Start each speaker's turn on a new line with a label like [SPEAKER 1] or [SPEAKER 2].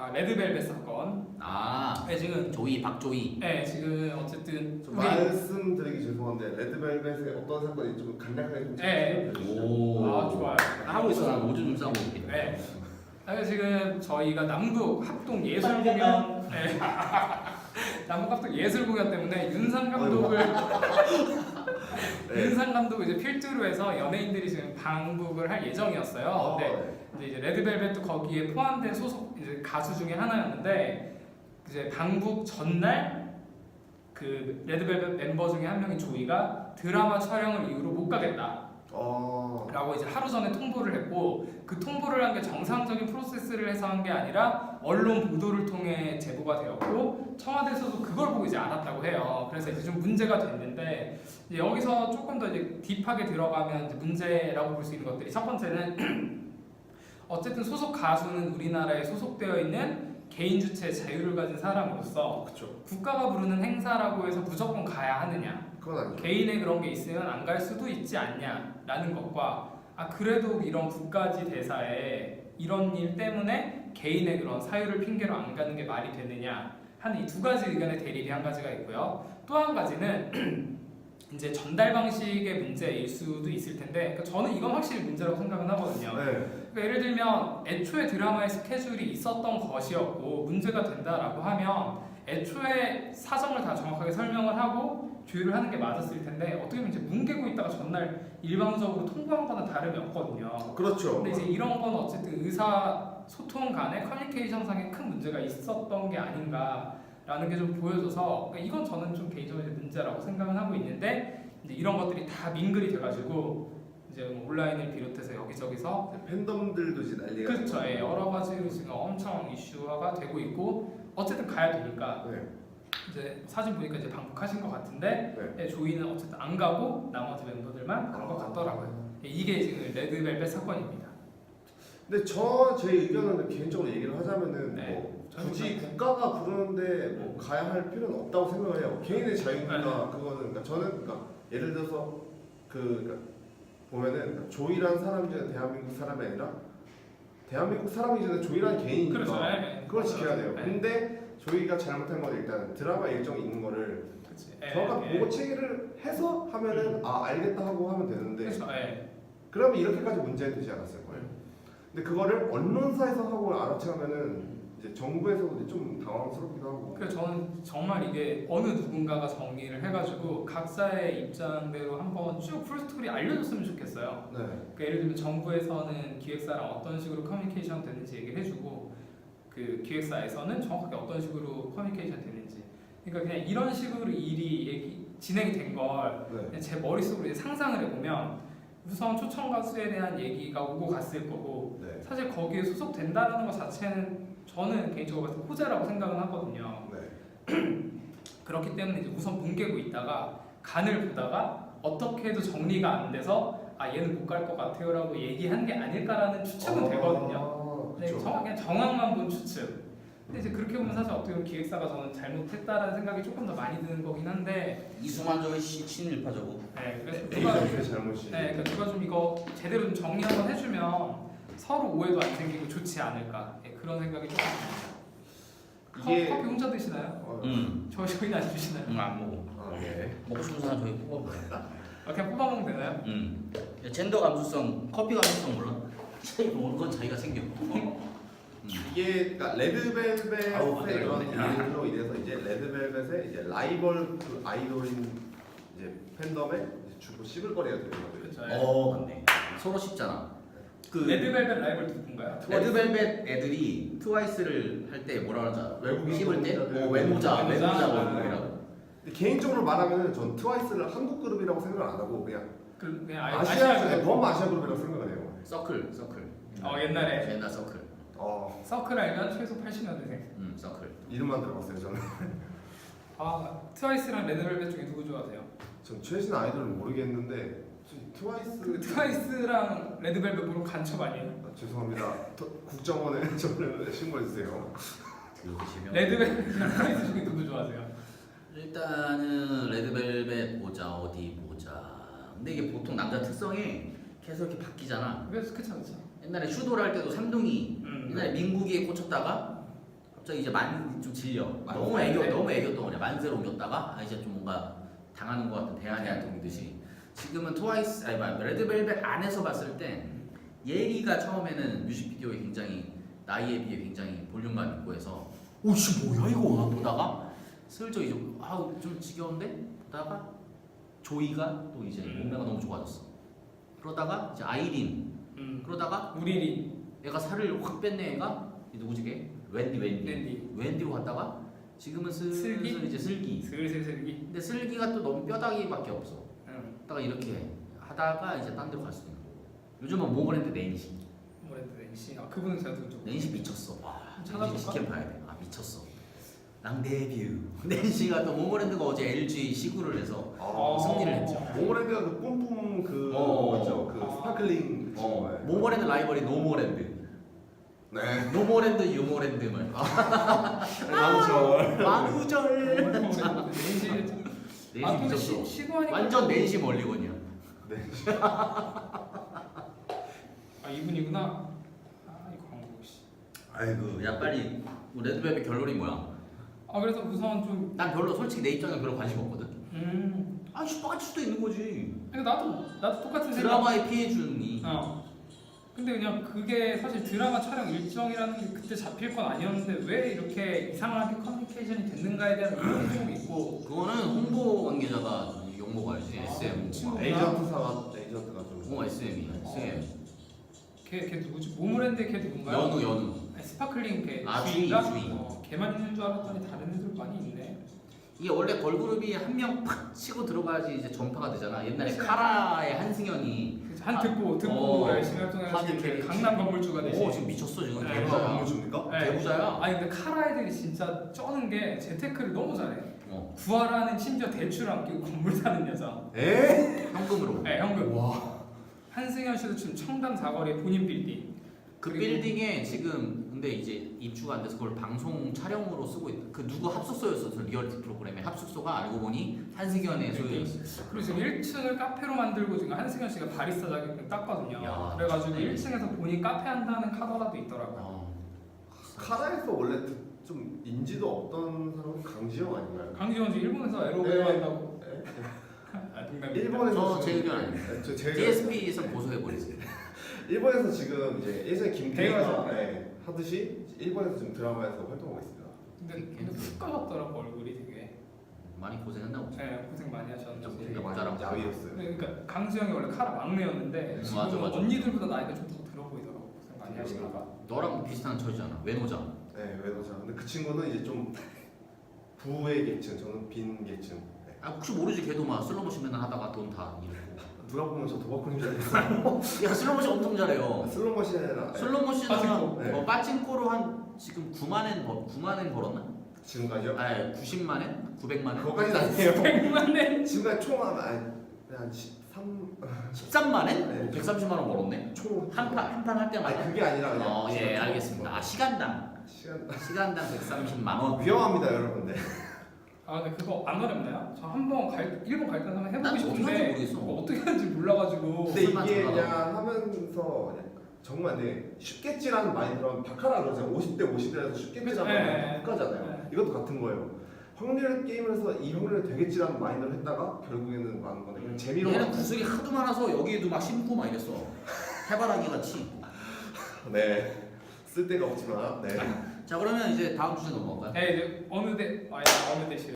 [SPEAKER 1] 레드벨벳 사건. 네, 지금
[SPEAKER 2] 조이 박조이.
[SPEAKER 1] 네, 지금 어쨌든
[SPEAKER 3] 좀 말씀드리기 죄송한데 레드벨벳의 어떤 사건이 좀 간략하게 좀
[SPEAKER 1] 네.
[SPEAKER 2] 오.
[SPEAKER 1] 좋아요.
[SPEAKER 2] 하고 있어. 나 오줌 싸고 있긴.
[SPEAKER 1] 네. 지금 저희가 남북 합동 예술 공연, 네. 남북 합동 예술 공연 때문에 윤상 감독을 윤상 감독을 이제 필두로 해서 연예인들이 지금 방북을 할 예정이었어요. 근데 이제 레드벨벳도 거기에 포함된 소속 이제 가수 중에 하나였는데 이제 방북 전날 그 레드벨벳 멤버 중에 한 명인 조이가 드라마 촬영을 이유로 못 가겠다. 라고 이제 하루 전에 통보를 했고 그 통보를 한 게 정상적인 프로세스를 해서 한 게 아니라 언론 보도를 통해 제보가 되었고 청와대에서도 그걸 보고 이제 알았다고 해요. 그래서 이제 좀 문제가 됐는데 이제 여기서 조금 더 이제 딥하게 들어가면 이제 문제라고 볼 수 있는 것들이 첫 번째는 어쨌든 소속 가수는 우리나라에 소속되어 있는 개인 주체 자유를 가진 사람으로서
[SPEAKER 3] 그쵸.
[SPEAKER 1] 국가가 부르는 행사라고 해서 무조건 가야 하느냐?
[SPEAKER 3] 그건 아니죠.
[SPEAKER 1] 개인의 그런 게 있으면 안 갈 수도 있지 않냐라는 것과 그래도 이런 국가지 대사에 이런 일 때문에 개인의 그런 사유를 핑계로 안 가는 게 말이 되느냐 하는 이 두 가지 의견의 대립이 한 가지가 있고요. 또 한 가지는 이제 전달 방식의 문제일 수도 있을 텐데 그러니까 저는 이건 확실히 문제라고 생각은 하거든요. 그러니까 예를 들면 애초에 드라마의 스케줄이 있었던 것이었고 문제가 된다라고 하면 애초에 사정을 다 정확하게 설명을 하고 조율을 하는 게 맞았을 텐데 어떻게 보면 이제 뭉개고 있다가 전날 일방적으로 통보한 거는 다름이 없거든요.
[SPEAKER 3] 그렇죠.
[SPEAKER 1] 근데 이제 이런 건 어쨌든 의사소통 간의 커뮤니케이션상에 큰 문제가 있었던 게 아닌가라는 게 좀 보여져서 그러니까 이건 저는 좀 개인적으로 이제 문제라고 생각은 하고 있는데 이제 이런 것들이 다 민글이 돼가지고 이제 뭐 온라인을 비롯해서 여기저기서
[SPEAKER 3] 팬덤들도 이제 난리가
[SPEAKER 1] 그렇죠. 여러 가지로 지금 엄청 이슈화가 되고 있고 어쨌든 가야 되니까 이제 사진 보니까 이제 방북하신 것 같은데 조이는 어쨌든 안 가고 나머지 멤버들만 간 것 같더라고요. 이게 지금 레드벨벳 사건입니다.
[SPEAKER 3] 근데 제 의견은 개인적으로 얘기를 하자면은 뭐 굳이 국가가 부르는데 뭐 가야 할 필요는 없다고 생각을 해요. 개인의 자유니까 그거는 그러니까 저는 그러니까 예를 들어서 그러니까 보면은 조이라는 사람이 대한민국 사람이 아니라 대한민국 사람이기 전에 조이라는 개인이니까
[SPEAKER 1] 그렇죠.
[SPEAKER 3] 그걸 지켜야 돼요. 근데 조이가 잘못한 건 일단 드라마 일정이 있는 거를 정확하게 보고 체계를 해서 하면은 알겠다 하고 하면 되는데 그러면 이렇게까지 문제는 되지 않았을 거예요. 근데 그거를 언론사에서 하고 알아채면은 이제 정부에서도 이제 좀 당황스럽기도 하고.
[SPEAKER 1] 그래서 저는 정말 이게 어느 누군가가 정리를 해가지고 각자의 입장대로 한번 쭉 풀스토리 알려줬으면 좋겠어요. 그러니까 예를 들면 정부에서는 기획사랑 어떤 식으로 커뮤니케이션 됐는지 얘기를 해주고 그 기획사에서는 정확하게 어떤 식으로 커뮤니케이션 됐는지. 그러니까 그냥 이런 식으로 일이 진행이 된 걸 제 머릿속으로 이제 상상을 해보면 우선 초청 가수에 대한 얘기가 오고 갔을 거고 사실 거기에 소속된다는 것 자체는 저는 개인적으로 봤을 때 호재라고 생각은 하거든요. 그렇기 때문에 이제 우선 뭉개고 있다가 간을 보다가 어떻게 해도 정리가 안 돼서 얘는 못 갈 것 같아요라고 얘기한 게 아닐까라는 추측은 되거든요. 그냥 정황만 본 추측. 근데 이제 그렇게 보면 사실 어떻게 보면 기획사가 저는 잘못했다라는 생각이 조금 더 많이 드는 거긴 한데
[SPEAKER 2] 이수만저의 친일파저고.
[SPEAKER 1] 그래서
[SPEAKER 3] 잘못이.
[SPEAKER 1] 그러니까 누가 좀 이거 제대로 좀 정리 한번 해주면 서로 오해도 안 생기고 좋지 않을까 그런 생각이 조금 듭니다. 커피 혼자 드시나요? 저희는 안 주시나요?
[SPEAKER 2] 안 먹어. 먹고 싶은 사람 저희 뽑아보래.
[SPEAKER 1] 그냥 뽑아 먹으면 되나요?
[SPEAKER 2] 젠더 감수성, 커피 감수성 몰라? 차이 모르는 건 자기가 생겨.
[SPEAKER 3] 이게 그러니까 레드벨벳의 이런 일로 인해서 이제 레드벨벳의 이제 라이벌 그 아이돌인 이제 팬덤에 이제 주로 씹을거리가 되는 거죠.
[SPEAKER 2] 맞네. 서로 씹잖아.
[SPEAKER 1] 레드벨벳 라이벌 누군가요?
[SPEAKER 2] 레드벨벳 애들이 트와이스를 할 때 뭐라 그러자?
[SPEAKER 3] 외국인
[SPEAKER 2] 씹을 때? 외모자 얼굴이라고.
[SPEAKER 3] 개인적으로 말하면은 전 트와이스를 한국 그룹이라고 생각을 안 하고 그냥
[SPEAKER 1] 아시아
[SPEAKER 3] 범아시아 그룹이라고 생각을 해요.
[SPEAKER 2] 서클.
[SPEAKER 1] 옛날에
[SPEAKER 2] 옛날 서클.
[SPEAKER 1] 서클 알면 최소 80년대생.
[SPEAKER 2] 서클.
[SPEAKER 3] 이름만 들어봤어요 저는.
[SPEAKER 1] 트와이스랑 레드벨벳 중에 누구 좋아하세요?
[SPEAKER 3] 전 최신 아이돌은 모르겠는데
[SPEAKER 1] 트와이스랑 레드벨벳 모르면 간첩 아니에요?
[SPEAKER 3] 죄송합니다. 국정원에 저를 신고해 주세요.
[SPEAKER 1] 레드벨벳이랑 트와이스 중에 누구 좋아하세요?
[SPEAKER 2] 일단은 레드벨벳 보자. 근데 이게 보통 남자 특성이 계속 이렇게 바뀌잖아.
[SPEAKER 1] 그쵸.
[SPEAKER 2] 옛날에 슈도를 할 때도 삼둥이 옛날에 민국이에 꽂혔다가 갑자기 이제 좀 질려. 너무
[SPEAKER 1] 만세.
[SPEAKER 2] 너무 애교 덩어리야. 만세로 옮겼다가 이제 좀 뭔가 당하는 것 같은 대안이한테 옮기듯이. 지금은 트와이스 레드벨벳 안에서 봤을 때 예리가 처음에는 뮤직비디오에 굉장히 나이에 비해 굉장히 볼륨감 있고 해서 오씨 뭐야 이거 보다가 슬쩍 이제 좀 지겨운데 보다가 조이가 또 이제 몸매가 너무 좋아졌어. 그러다가 이제 아이린 그러다가
[SPEAKER 1] 우리린
[SPEAKER 2] 얘가 살을 확 뺐네. 얘가 이 누구지 걔? 웬디로 갔다가 지금은 슬기 이제 슬기.
[SPEAKER 1] 슬슬 슬기.
[SPEAKER 2] 근데 슬기가 또 너무 뼈다귀밖에 없어. 하다가 이렇게 하다가 이제 딴 데로 갈 수도 있고. 요즘은 모브랜드 낸시.
[SPEAKER 1] 모브랜드 낸시. 아 그분은 제가 좀
[SPEAKER 2] 낸시 미쳤어. 와
[SPEAKER 1] 찾아볼까?
[SPEAKER 2] 낸시 스캔 봐야 돼. 아 미쳤어. 랑데뷰. 낸시가 또 모브랜드가 어제 LG 시구를 해서 승리를 했죠.
[SPEAKER 3] 모모랜드가 그 뿜뿜 그 맞죠? 그 스파클링
[SPEAKER 2] 모모랜드 라이벌이 노모랜드.
[SPEAKER 3] 네.
[SPEAKER 2] 노모랜드 유모랜드 말.
[SPEAKER 3] 나무절.
[SPEAKER 2] 만우절.
[SPEAKER 1] 낸시.
[SPEAKER 2] 낸시
[SPEAKER 1] 아 근데
[SPEAKER 2] 미쳤어.
[SPEAKER 1] 시구하니까
[SPEAKER 2] 완전 낸시 멀리건이야.
[SPEAKER 3] 네.
[SPEAKER 1] 아 이분이구나. 아 이 광고 씨.
[SPEAKER 2] 아이고 야 빨리 레드벨벳 결론이 뭐야?
[SPEAKER 1] 아 그래서 우선 좀
[SPEAKER 2] 난 별로 솔직히 내 입장에 별로 관심 없거든. 아 똑같을 수도 있는 거지.
[SPEAKER 1] 그러니까 나도 똑같은 생각.
[SPEAKER 2] 드라마에 피해 주니.
[SPEAKER 1] 근데 그냥 그게 사실 드라마 촬영 일정이라는 게 그때 잡힐 건 아니었는데 왜 이렇게 이상하게 커뮤니케이션이 됐는가에 대한 의문이 좀 있고.
[SPEAKER 2] 그거는 홍보 관계자가 욕 먹어야지. SM.
[SPEAKER 3] 에이전트가 좀.
[SPEAKER 2] SM이. SM.
[SPEAKER 1] 걔 누구지? 모모랜드 걔 누군가요?
[SPEAKER 2] 연우.
[SPEAKER 1] 아니, 스파클링 걔.
[SPEAKER 2] 아,
[SPEAKER 1] 주인가?
[SPEAKER 2] 주인.
[SPEAKER 1] 걔만 있는 줄 알았더니 다른 애들 많이 있네.
[SPEAKER 2] 이게 원래 걸그룹이 한 명 팍 치고 들어가야지 이제 전파가 되잖아. 옛날에 카라의 한승연이
[SPEAKER 1] 한 듣고 열심히
[SPEAKER 2] 하드
[SPEAKER 1] 활동해서
[SPEAKER 2] 캐리.
[SPEAKER 1] 강남 건물주가 되지.
[SPEAKER 2] 지금 미쳤어 지금.
[SPEAKER 1] 네.
[SPEAKER 2] 대부자야.
[SPEAKER 3] 건물주입니까?
[SPEAKER 1] 네.
[SPEAKER 2] 대부자야.
[SPEAKER 1] 아니 근데 카라 애들이 진짜 쩌는 게 재테크를 너무 잘해.
[SPEAKER 2] 어.
[SPEAKER 1] 구하라는 심지어 대출 안 끼고 건물 사는 여자.
[SPEAKER 2] 현금으로.
[SPEAKER 1] 네, 현금. 한승연 씨도 지금 청담 사거리에 본인 빌딩.
[SPEAKER 2] 그
[SPEAKER 1] 그리고-
[SPEAKER 2] 빌딩에 지금 근데 이제 입주가 안 돼서 그걸 방송 촬영으로 쓰고 있다. 그 누구 합숙소였어. 리얼티 프로그램의 합숙소가 알고 보니 한승연의 소유였어.
[SPEAKER 1] 그리고 지금 1층을 카페로 만들고 지금 한승연 씨가 바리스타 자격증 땄거든요.
[SPEAKER 2] 야,
[SPEAKER 1] 그래가지고
[SPEAKER 2] 진짜.
[SPEAKER 1] 1층에서 본인 카페 한다는 카더라도 있더라고요.
[SPEAKER 3] 카라에서 원래 좀 인지도 없던 사람은 강지영 아닌가요?
[SPEAKER 1] 강지원 씨 일본에서 에로베 한다고. 아, 농담입니다.
[SPEAKER 3] 일본에서
[SPEAKER 2] 제 의견 아닙니다.
[SPEAKER 3] 제 의견.
[SPEAKER 2] DSP에서 고소해버리세요.
[SPEAKER 3] 일본에서 지금 이제 예전에 김태희가
[SPEAKER 1] 대회에서?
[SPEAKER 3] 하듯이 일본에서 지금 드라마에서 활동하고 있습니다.
[SPEAKER 1] 근데 푹 가셨더라고 얼굴이 되게.
[SPEAKER 2] 많이 고생했나 보지.
[SPEAKER 1] 네, 고생 많이 하셨는데.
[SPEAKER 2] 되게 모자란 거.
[SPEAKER 3] 야위였어요.
[SPEAKER 1] 그러니까 강수영이 원래 카라 막내였는데 지금
[SPEAKER 2] 맞아.
[SPEAKER 1] 언니들보다 나이가 좀 더 들어 보이더라고. 고생 많이 하시나 봐.
[SPEAKER 2] 너랑 비슷한 처지잖아. 외노자.
[SPEAKER 3] 네, 외노자. 근데 그 친구는 이제 좀 부의 계층, 저는 빈 계층. 네.
[SPEAKER 2] 아 혹시 모르지. 걔도 막 슬로모션 맨날 하다가 돈 다 잃고.
[SPEAKER 3] 누가 보면 저 도박꾼인 줄 알겠어요.
[SPEAKER 2] 야 슬로모션 엄청 잘해요.
[SPEAKER 3] 슬로모션이나
[SPEAKER 2] 슬로모션은 빠진코로 한 지금 9만 엔 벌었나?
[SPEAKER 3] 지금까지요?
[SPEAKER 2] 아 90만 엔? 900만 엔?
[SPEAKER 3] 그거까지는 아니에요.
[SPEAKER 1] 100만에
[SPEAKER 3] 지금까지 총 한 13,
[SPEAKER 2] 13만 엔?
[SPEAKER 3] 네.
[SPEAKER 2] 130만 원 벌었네.
[SPEAKER 3] 총
[SPEAKER 2] 한판 할 때마다.
[SPEAKER 3] 아니 그게 아니라 그냥
[SPEAKER 2] 예 알겠습니다. 아 시간당
[SPEAKER 3] 시간
[SPEAKER 2] 130만 원.
[SPEAKER 3] 위험합니다 여러분들.
[SPEAKER 1] 아 근데 그거 안 어렵나요? 저 한번 일본 갈 때 한번
[SPEAKER 2] 난
[SPEAKER 1] 해보고
[SPEAKER 2] 어떻게
[SPEAKER 1] 싶은데
[SPEAKER 2] 하는지 모르겠어.
[SPEAKER 1] 그거 어떻게 하는지 몰라가지고.
[SPEAKER 3] 근데
[SPEAKER 2] 술만
[SPEAKER 3] 이게
[SPEAKER 2] 들어가다가.
[SPEAKER 3] 그냥 하면서 정말 쉽겠지라는 마인드로 바카라 그러잖아요. 50대 50대라서 쉽겠지라는
[SPEAKER 1] 네.
[SPEAKER 3] 마인드로 바꿔잖아요.
[SPEAKER 1] 네.
[SPEAKER 3] 이것도 같은 거예요. 확률 게임을 해서 이 확률이 되겠지라는 마인드로 했다가 결국에는 많은 건데 그냥 재미로
[SPEAKER 2] 얘는 구슬이 하도 많아서 여기에도 막 심고 막 이랬어. 해바라기 같이.
[SPEAKER 3] 네 쓸데가 없지만 네.
[SPEAKER 2] 자 그러면 이제 다음 주제 넘어갈까요?
[SPEAKER 1] 네 이제 어느 대 시래